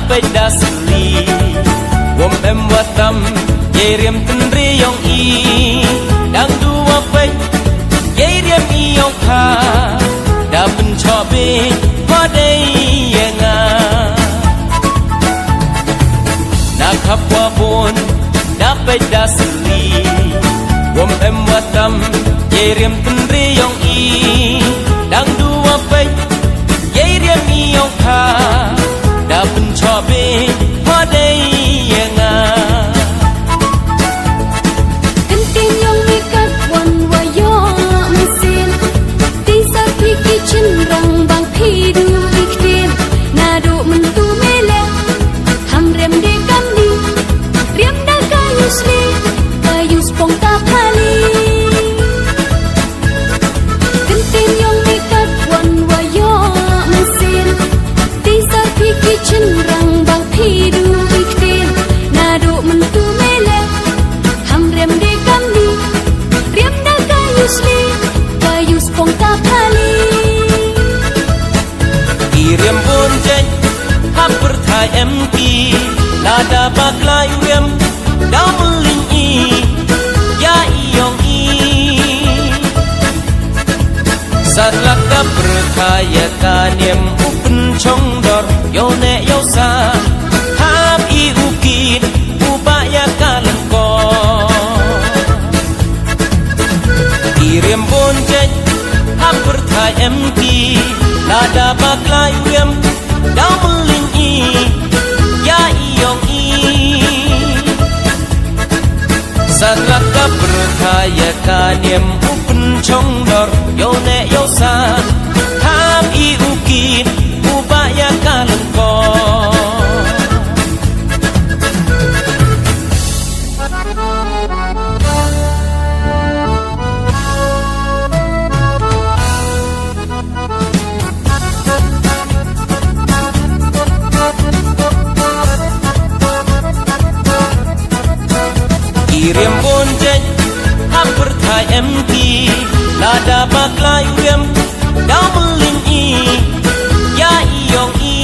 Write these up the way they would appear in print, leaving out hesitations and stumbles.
dapat dasli wom em watam yerim tenri yong i dang dua pe yerim i yong kha da pen chobe padai yenga na kapwa bon dapat dasli wom em watam yerim tenri yong i dang dua pe yerim i yong kha da pen chobe padai yenga kentin yong mikat wan wa yo mesin tisa piki cenrang bang pidu iktin nado mentu mele ham rem de kamni rem da kayus le kayus pong ta pali kentin yong mikat wan wa yo mesin tisa piki cenrang bang pidu iktin nado mentu mele ham rem de kamni rem da kayus le kayus pong ta pali Irem bonjeng hampir thai MP nada baklai rem dameling i ya iong i satlaka berkaya kaniem upen chong dor yo ne yo sa hap i ukit ubaya kalen ko Irem bonjeng hampir thai MP nada baklai rem dameling i ya iong i satlaka berkaya kaniem upen chong dor yo ne yo sa hap i ukit ubaya kalen ko Irem bonjeng hampir thai MP nada baklai rem dameling i ya iong i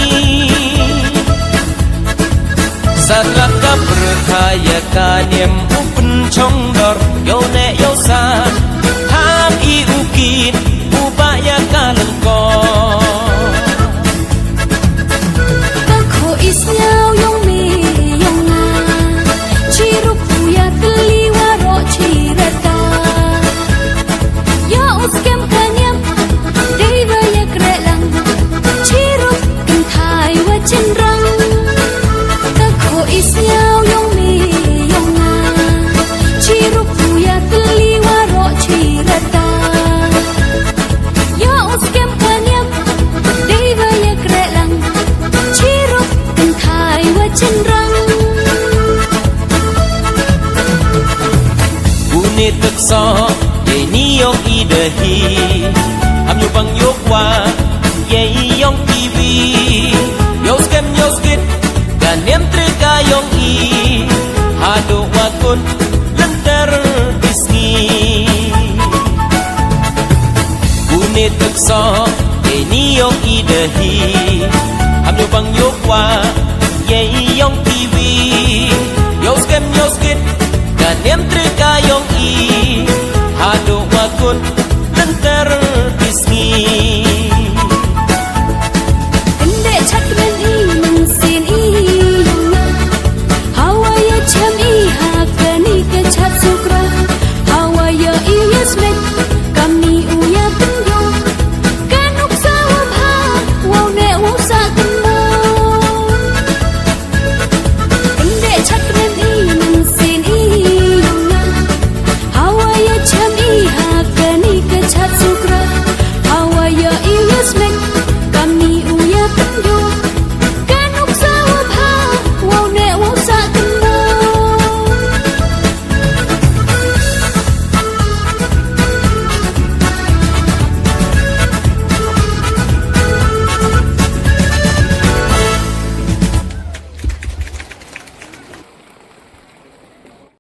satlaka berkaya kaniem upen chong dor yo ne yo sa hap i ukit ubaya kalen ko Takho isnyau yong mi yong na Ciruk puya teli waro cirata Ya uskem kanyam Deva ya krelang Ciruk kentai wa cendrang Takho isnyau yong mi yong na Ciruk puya teli waro cirata Ya uskem kanyam Deva ya krelang Ciruk kentai wa cendrang Bunyi tekso ye ni yong i dehi am yo bang yo kwa ye yong TV yo skit dan nem trika yong i hado wakun lenter disni Bunyi tekso ye ni yong i dehi am yo bang yo kwa ye yong TV yo skit dan nem trika yong i hado wakun lenter disni